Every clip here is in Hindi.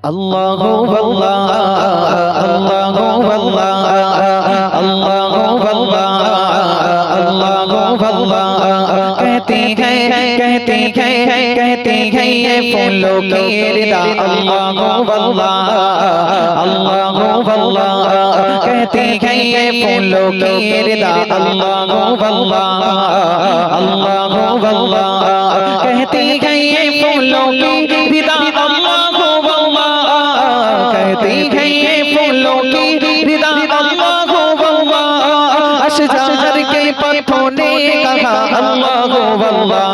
अल्लाहु वल्लाह अल्लाहु वल्लाह अल्लाहु वल्लाह अल्लाहु वल्लाह कहती है ये फूलों की रिदा अल्लाहु वल्लाह अल्लाहु वल्लाह कहती है ये फूलों की रिदा अल्लाहु वल्लाह अल्लाहु वल्लाह कहती है ये फूलों की रिदा अल्लाहु कहती है ये फूलों की रिदा अल्लाहु वल्लाह अशजार के पत्थरों ने कहा अल्लाहु वल्लाह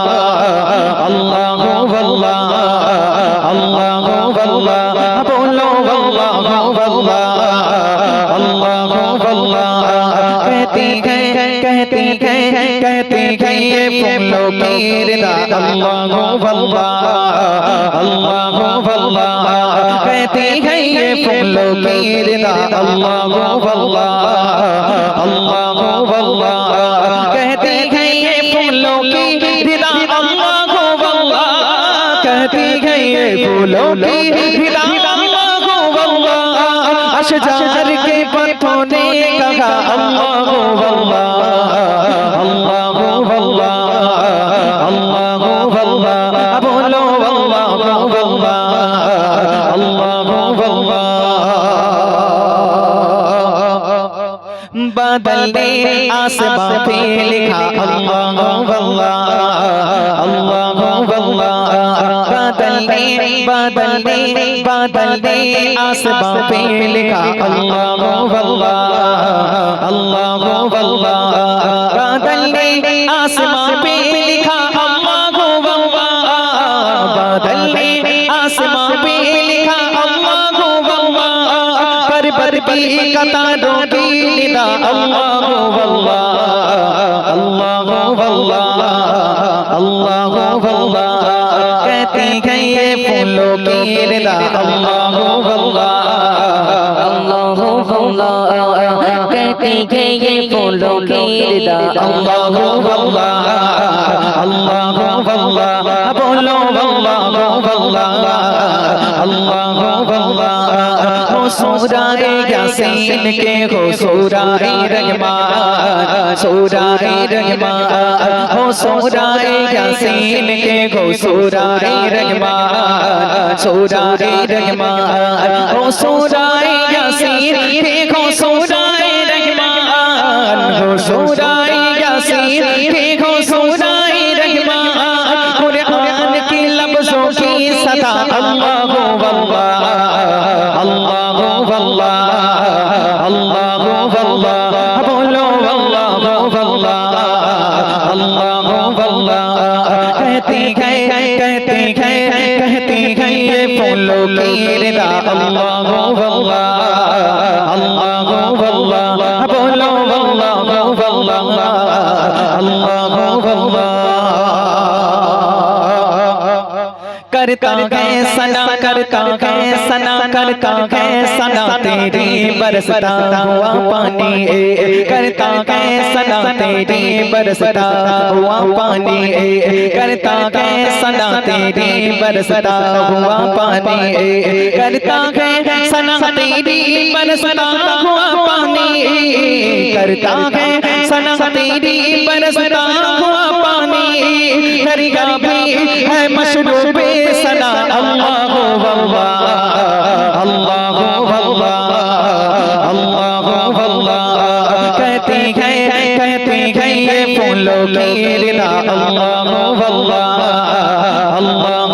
अल्लाहु वल्लाह अल्लाहु वल्लाह बोलो अल्लाहु वल्लाह अल्लाहु वल्लाह कहती है ये फूलों की रिदा अल्लाहु वल्लाह अल्लाहु वल्लाह कहती है ये फूलों की रिदा अल्लाहु वल्लाह अल्लाहु वल्लाह कहती है ये फूलों की रिदा अल्लाहु वल्लाह कहती है ये फूलों की रिदा अल्लाहु वल्लाह अशजार के पत्थरों ने कहा अल्लाहु वल्लाह अल्लाहु वल्लाह अल्लाहु वल्लाह बोलो अल्लाहु वल्लाह अल्लाहु वल्लाह बादल ने आसमां पे लिखा अल्लाहु वल्लाह अल्लाहु वल्लाह बादल ने आसमां पे लिखा अल्लाहु वल्लाह अल्लाहु वल्लाह बादल ने आसमां पे लिखा अल्लाहु वल्लाह बादल ने आसमां पे लिखा अल्लाहु वल्लाह पर्वत की कतारों की निदा अल्लाहु वल्लाह अल्लाहु वल्लाह अल्लाहु वल्लाह कहती है ये फूलों की रिदा अल्लाहु वल्लाह अल्लाहु वल्लाह कहती है ये फूलों की रिदा अल्लाहु वल्लाह अल्लाहु वल्लाह बोलो अल्लाहु वल्लाह अल्लाहु वल्लाह हो सूराए यासीन के हो सूराए रहमान सूराए रहमान हो सूराए यासीन के हो सूराए रहमान सूराए रहमान हो सूराए यासीन के हो सूराए रहमान हो सूराए यासीन के हो सूराए रहमान कुरान की लफ्जों की सदा अल्लाहु वल्लाह अल्लाहु वल्लाह अल्लाहु वल्लाह बोलो अल्लाहु वल्लाह अल्लाहु वल्लाह कहती है ये फूलों की रिदा अल्लाहु वल्लाह अल्लाहु वल्लाह बोलो अल्लाहु वल्लाह अल्लाहु वल्लाह करता है सना करता है सना करता है सना तेरी बरसता हुआ पानी करता है सना तेरी बरसता हुआ पानी करता है सना तेरी बरसता हुआ पानी करता है सना तेरी बरसता हुआ पानी करता है सना तेरी बरसता हुआ पानी दरिया भी है मशरूबे सना अल्लाहु वल्लाह अल्लाहु वल्लाह अल्लाहु वल्लाह कहती है ये फूलों की रिदा अल्लाहु वल्लाह अल्लाह